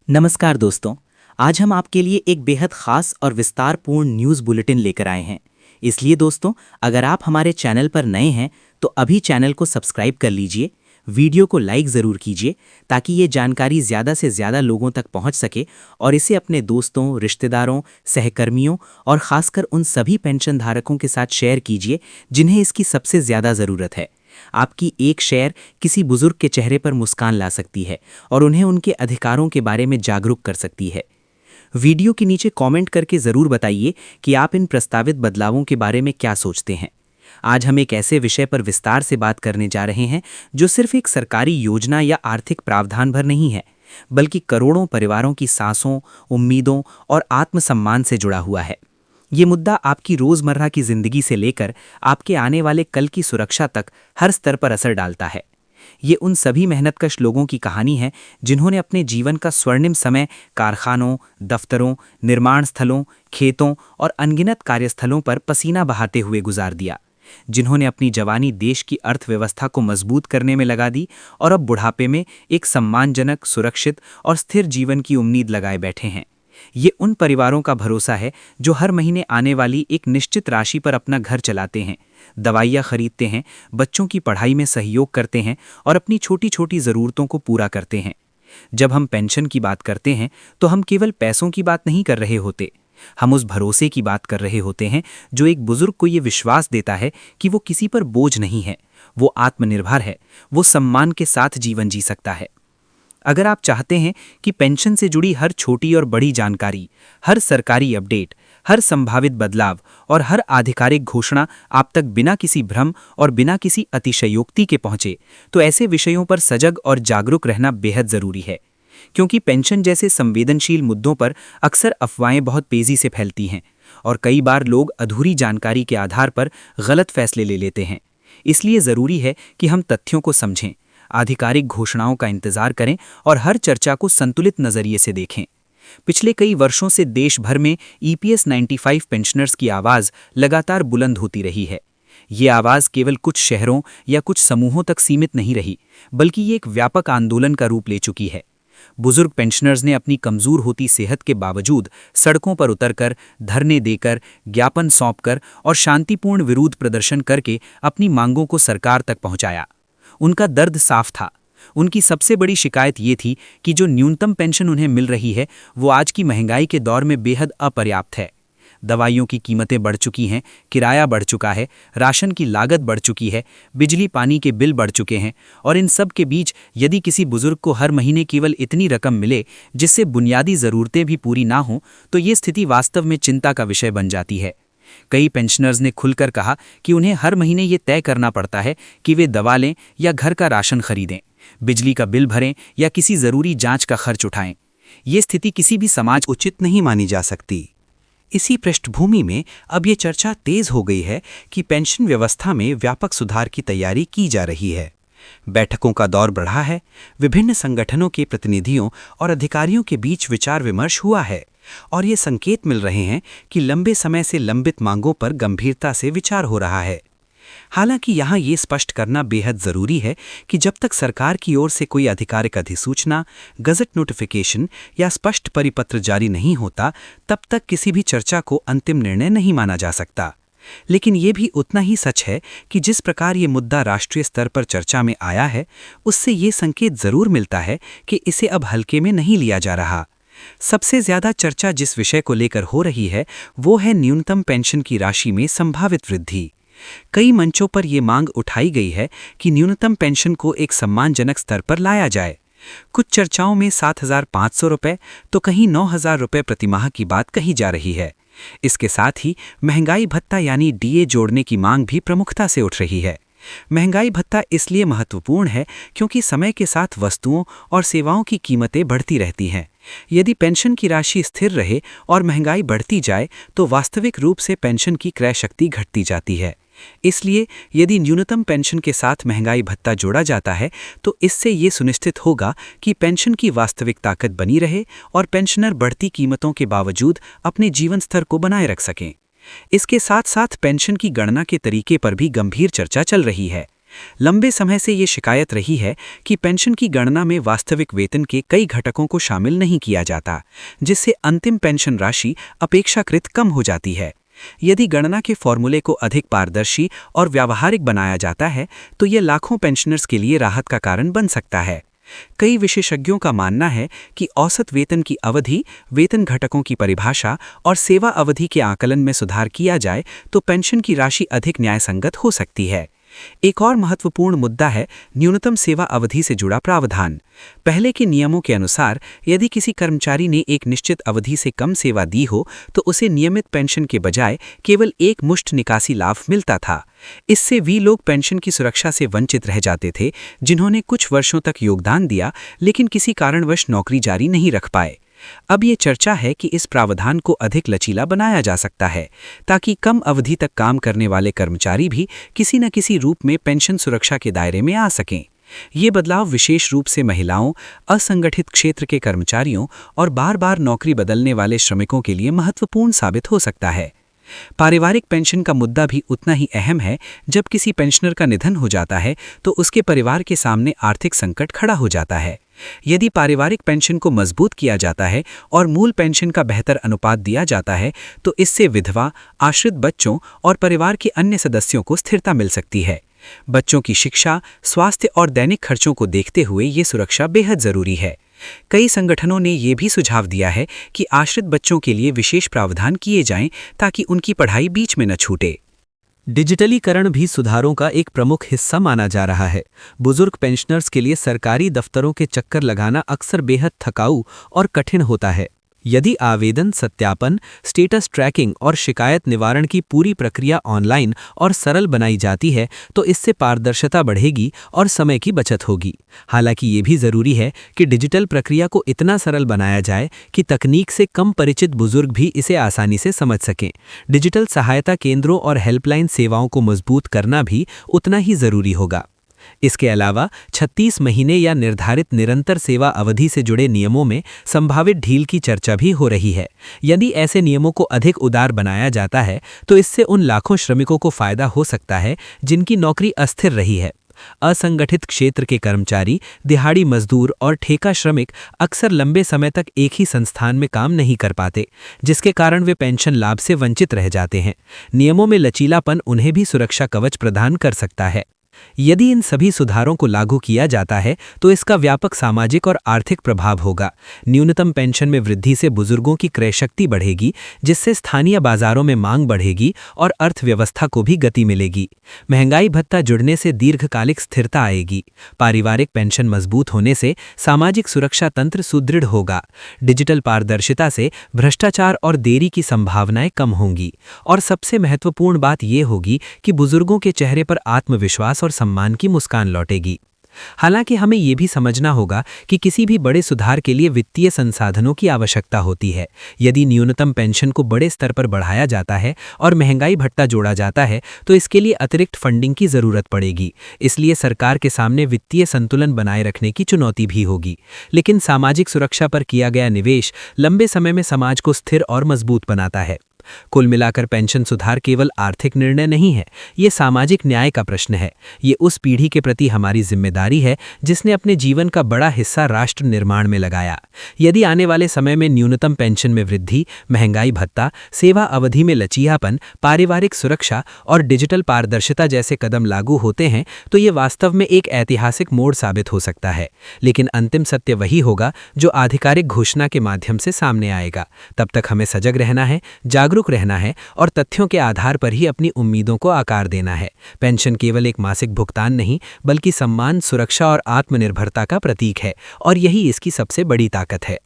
नमस्कार दोस्तों। आज हम आपके लिए एक बेहद खास और विस्तारपूर्ण न्यूज़ बुलेटिन लेकर आए हैं। इसलिए दोस्तों, अगर आप हमारे चैनल पर नए हैं तो अभी चैनल को सब्सक्राइब कर लीजिए, वीडियो को लाइक ज़रूर कीजिए ताकि ये जानकारी ज़्यादा से ज़्यादा लोगों तक पहुंच सके और इसे अपने दोस्तों, रिश्तेदारों, सहकर्मियों और ख़ासकर उन सभी पेंशन धारकों के साथ शेयर कीजिए जिन्हें इसकी सबसे ज़्यादा ज़रूरत है। आपकी एक शेयर किसी बुजुर्ग के चेहरे पर मुस्कान ला सकती है और उन्हें उनके अधिकारों के बारे में जागरूक कर सकती है। वीडियो के नीचे कमेंट करके ज़रूर बताइए कि आप इन प्रस्तावित बदलावों के बारे में क्या सोचते हैं। आज हम एक ऐसे विषय पर विस्तार से बात करने जा रहे हैं जो सिर्फ एक सरकारी योजना या आर्थिक प्रावधान भर नहीं है, बल्कि करोड़ों परिवारों की सांसों, उम्मीदों और आत्मसम्मान से जुड़ा हुआ है। ये मुद्दा आपकी रोज़मर्रा की ज़िंदगी से लेकर आपके आने वाले कल की सुरक्षा तक हर स्तर पर असर डालता है। ये उन सभी मेहनतकश लोगों की कहानी है जिन्होंने अपने जीवन का स्वर्णिम समय कारखानों, दफ्तरों, निर्माण स्थलों, खेतों और अनगिनत कार्यस्थलों पर पसीना बहाते हुए गुजार दिया, जिन्होंने अपनी जवानी देश की अर्थव्यवस्था को मजबूत करने में लगा दी और अब बुढ़ापे में एक सम्मानजनक, सुरक्षित और स्थिर जीवन की उम्मीद लगाए बैठे हैं। ये उन परिवारों का भरोसा है जो हर महीने आने वाली एक निश्चित राशि पर अपना घर चलाते हैं, दवाइयाँ खरीदते हैं, बच्चों की पढ़ाई में सहयोग करते हैं और अपनी छोटी छोटी ज़रूरतों को पूरा करते हैं। जब हम पेंशन की बात करते हैं तो हम केवल पैसों की बात नहीं कर रहे होते, हम उस भरोसे की बात कर रहे होते हैं जो एक बुजुर्ग को ये विश्वास देता है कि वो किसी पर बोझ नहीं है, वो आत्मनिर्भर है, वो सम्मान के साथ जीवन जी सकता है। अगर आप चाहते हैं कि पेंशन से जुड़ी हर छोटी और बड़ी जानकारी, हर सरकारी अपडेट, हर संभावित बदलाव और हर आधिकारिक घोषणा आप तक बिना किसी भ्रम और बिना किसी अतिशयोक्ति के पहुंचे, तो ऐसे विषयों पर सजग और जागरूक रहना बेहद ज़रूरी है। क्योंकि पेंशन जैसे संवेदनशील मुद्दों पर अक्सर अफवाहें बहुत तेज़ी से फैलती हैं और कई बार लोग अधूरी जानकारी के आधार पर गलत फैसले ले लेते हैं। इसलिए ज़रूरी है कि हम तथ्यों को समझें, आधिकारिक घोषणाओं का इंतजार करें और हर चर्चा को संतुलित नज़रिए से देखें। पिछले कई वर्षों से देश भर में EPS 95 पेंशनर्स की आवाज़ लगातार बुलंद होती रही है। ये आवाज़ केवल कुछ शहरों या कुछ समूहों तक सीमित नहीं रही, बल्कि ये एक व्यापक आंदोलन का रूप ले चुकी है। बुजुर्ग पेंशनर्स ने अपनी कमज़ोर होती सेहत के बावजूद सड़कों पर उतरकर, धरने देकर, ज्ञापन सौंपकर और शांतिपूर्ण विरोध प्रदर्शन करके अपनी मांगों को सरकार तक पहुंचाया। उनका दर्द साफ था। उनकी सबसे बड़ी शिकायत ये थी कि जो न्यूनतम पेंशन उन्हें मिल रही है वो आज की महंगाई के दौर में बेहद अपर्याप्त है। दवाइयों की कीमतें बढ़ चुकी हैं, किराया बढ़ चुका है, राशन की लागत बढ़ चुकी है, बिजली पानी के बिल बढ़ चुके हैं और इन सब के बीच यदि किसी बुजुर्ग को हर महीने केवल इतनी रकम मिले जिससे बुनियादी ज़रूरतें भी पूरी ना हों, तो ये स्थिति वास्तव में चिंता का विषय बन जाती है। कई पेंशनर्स ने खुलकर कहा कि उन्हें हर महीने ये तय करना पड़ता है कि वे दवा लें या घर का राशन खरीदें, बिजली का बिल भरें या किसी ज़रूरी जांच का खर्च उठाएं। ये स्थिति किसी भी समाज उचित नहीं मानी जा सकती। इसी पृष्ठभूमि में अब ये चर्चा तेज हो गई है कि पेंशन व्यवस्था में व्यापक सुधार की तैयारी की जा रही है। बैठकों का दौर बढ़ा है, विभिन्न संगठनों के प्रतिनिधियों और अधिकारियों के बीच विचार विमर्श हुआ है और ये संकेत मिल रहे हैं कि लंबे समय से लंबित मांगों पर गंभीरता से विचार हो रहा है। हालांकि यहाँ ये स्पष्ट करना बेहद ज़रूरी है कि जब तक सरकार की ओर से कोई आधिकारिक अधिसूचना, गज़ट नोटिफिकेशन या स्पष्ट परिपत्र जारी नहीं होता, तब तक किसी भी चर्चा को अंतिम निर्णय नहीं माना जा सकता। लेकिन ये भी उतना ही सच है कि जिस प्रकार ये मुद्दा राष्ट्रीय स्तर पर चर्चा में आया है, उससे ये संकेत ज़रूर मिलता है कि इसे अब हल्के में नहीं लिया जा रहा। सबसे ज़्यादा चर्चा जिस विषय को लेकर हो रही है वो है न्यूनतम पेंशन की राशि में संभावित वृद्धि। कई मंचों पर ये मांग उठाई गई है कि न्यूनतम पेंशन को एक सम्मानजनक स्तर पर लाया जाए। कुछ चर्चाओं में 7,500 रुपये तो कहीं 9,000 रुपये प्रतिमाह की बात कही जा रही है। इसके साथ ही महंगाई भत्ता यानी DA जोड़ने की मांग भी प्रमुखता से उठ रही है। महंगाई भत्ता इसलिए महत्वपूर्ण है क्योंकि समय के साथ वस्तुओं और सेवाओं की कीमतें बढ़ती रहती हैं। यदि पेंशन की राशि स्थिर रहे और महंगाई बढ़ती जाए तो वास्तविक रूप से पेंशन की क्रय शक्ति घटती जाती है। इसलिए यदि न्यूनतम पेंशन के साथ महंगाई भत्ता जोड़ा जाता है तो इससे ये सुनिश्चित होगा कि पेंशन की वास्तविक ताकत बनी रहे और पेंशनर बढ़ती कीमतों के बावजूद अपने जीवन स्तर को बनाए रख सकें। इसके साथ साथ पेंशन की गणना के तरीके पर भी गंभीर चर्चा चल रही है। लंबे समय से ये शिकायत रही है कि पेंशन की गणना में वास्तविक वेतन के कई घटकों को शामिल नहीं किया जाता, जिससे अंतिम पेंशन राशि अपेक्षाकृत कम हो जाती है। यदि गणना के फॉर्मूले को अधिक पारदर्शी और व्यावहारिक बनाया जाता है तो ये लाखों पेंशनर्स के लिए राहत का कारण बन सकता है। कई विशेषज्ञों का मानना है कि औसत वेतन की अवधि, वेतन घटकों की परिभाषा और सेवा अवधि के आकलन में सुधार किया जाए तो पेंशन की राशि अधिक न्यायसंगत हो सकती है। एक और महत्वपूर्ण मुद्दा है न्यूनतम सेवा अवधि से जुड़ा प्रावधान। पहले के नियमों के अनुसार यदि किसी कर्मचारी ने एक निश्चित अवधि से कम सेवा दी हो तो उसे नियमित पेंशन के बजाय केवल एक मुश्त निकासी लाभ मिलता था। इससे वे लोग पेंशन की सुरक्षा से वंचित रह जाते थे जिन्होंने कुछ वर्षों तक योगदान दिया लेकिन किसी कारणवश नौकरी जारी नहीं रख पाए। अब ये चर्चा है कि इस प्रावधान को अधिक लचीला बनाया जा सकता है ताकि कम अवधि तक काम करने वाले कर्मचारी भी किसी न किसी रूप में पेंशन सुरक्षा के दायरे में आ सकें। ये बदलाव विशेष रूप से महिलाओं, असंगठित क्षेत्र के कर्मचारियों और बार-बार नौकरी बदलने वाले श्रमिकों के लिए महत्वपूर्ण साबित हो सकता है। पारिवारिक पेंशन का मुद्दा भी उतना ही अहम है। जब किसी पेंशनर का निधन हो जाता है तो उसके परिवार के सामने आर्थिक संकट खड़ा हो जाता है। यदि पारिवारिक पेंशन को मजबूत किया जाता है और मूल पेंशन का बेहतर अनुपात दिया जाता है तो इससे विधवा, आश्रित बच्चों और परिवार के अन्य सदस्यों को स्थिरता मिल सकती है। बच्चों की शिक्षा, स्वास्थ्य और दैनिक खर्चों को देखते हुए ये सुरक्षा बेहद जरूरी है। कई संगठनों ने यह भी सुझाव दिया है कि आश्रित बच्चों के लिए विशेष प्रावधान किए जाएं ताकि उनकी पढ़ाई बीच में न छूटे। डिजिटलीकरण भी सुधारों का एक प्रमुख हिस्सा माना जा रहा है। बुजुर्ग पेंशनर्स के लिए सरकारी दफ्तरों के चक्कर लगाना अक्सर बेहद थकाऊ और कठिन होता है। यदि आवेदन, सत्यापन, स्टेटस ट्रैकिंग और शिकायत निवारण की पूरी प्रक्रिया ऑनलाइन और सरल बनाई जाती है तो इससे पारदर्शिता बढ़ेगी और समय की बचत होगी। हालांकि ये भी ज़रूरी है कि डिजिटल प्रक्रिया को इतना सरल बनाया जाए कि तकनीक से कम परिचित बुजुर्ग भी इसे आसानी से समझ सकें। डिजिटल सहायता केंद्रों और हेल्पलाइन सेवाओं को मजबूत करना भी उतना ही ज़रूरी होगा। इसके अलावा 36 महीने या निर्धारित निरंतर सेवा अवधि से जुड़े नियमों में संभावित ढील की चर्चा भी हो रही है। यदि ऐसे नियमों को अधिक उदार बनाया जाता है तो इससे उन लाखों श्रमिकों को फायदा हो सकता है जिनकी नौकरी अस्थिर रही है। असंगठित क्षेत्र के कर्मचारी, दिहाड़ी मजदूर और ठेका श्रमिक अक्सर लंबे समय तक एक ही संस्थान में काम नहीं कर पाते, जिसके कारण वे पेंशन लाभ से वंचित रह जाते हैं। नियमों में लचीलापन उन्हें भी सुरक्षा कवच प्रदान कर सकता है। यदि इन सभी सुधारों को लागू किया जाता है तो इसका व्यापक सामाजिक और आर्थिक प्रभाव होगा। न्यूनतम पेंशन में वृद्धि से बुजुर्गों की क्रय शक्ति बढ़ेगी, जिससे स्थानीय बाजारों में मांग बढ़ेगी और अर्थव्यवस्था को भी गति मिलेगी। महंगाई भत्ता जुड़ने से दीर्घकालिक स्थिरता आएगी। पारिवारिक पेंशन मजबूत होने से सामाजिक सुरक्षा तंत्र सुदृढ़ होगा। डिजिटल पारदर्शिता से भ्रष्टाचार और देरी की संभावनाएं कम होंगी। और सबसे महत्वपूर्ण बात यह होगी कि बुजुर्गों के चेहरे पर आत्मविश्वास और सम्मान की मुस्कान लौटेगी। हालांकि हमें यह भी समझना होगा कि किसी भी बड़े सुधार के लिए वित्तीय संसाधनों की आवश्यकता होती है। यदि न्यूनतम पेंशन को बड़े स्तर पर बढ़ाया जाता है और महंगाई भत्ता जोड़ा जाता है तो इसके लिए अतिरिक्त फंडिंग की जरूरत पड़ेगी। इसलिए सरकार के सामने वित्तीय संतुलन बनाए रखने की चुनौती भी होगी। लेकिन सामाजिक सुरक्षा पर किया गया निवेश लंबे समय में समाज को स्थिर और मजबूत बनाता है। कुल मिलाकर पेंशन सुधार केवल आर्थिक निर्णय नहीं है, ये सामाजिक न्याय का प्रश्न है। ये उस पीढ़ी के प्रति हमारी जिम्मेदारी है जिसने अपने जीवन का बड़ा हिस्सा राष्ट्र निर्माण में लगाया। यदि आने वाले समय में न्यूनतम पेंशन में वृद्धि, महंगाई भत्ता, सेवा अवधि में लचीलापन, पारिवारिक सुरक्षा और डिजिटल पारदर्शिता जैसे कदम लागू होते हैं तो ये वास्तव में एक ऐतिहासिक मोड़ साबित हो सकता है। लेकिन अंतिम सत्य वही होगा जो आधिकारिक घोषणा के माध्यम से सामने आएगा। तब तक हमें सजग रहना है, जागरूक रहना है और तथ्यों के आधार पर ही अपनी उम्मीदों को आकार देना है। पेंशन केवल एक मासिक भुगतान नहीं बल्कि सम्मान, सुरक्षा और आत्मनिर्भरता का प्रतीक है और यही इसकी सबसे बड़ी ताकत है।